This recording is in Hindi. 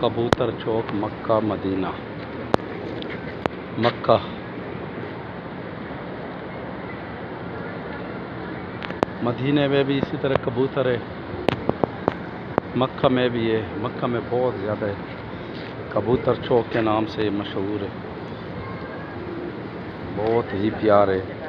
कबूतर चौक मक्का मदीना। मक्का मदीने में भी इसी तरह कबूतर है, मक्का में भी है। मक्का में बहुत ज़्यादा है, कबूतर चौक के नाम से मशहूर है, बहुत ही प्यार है।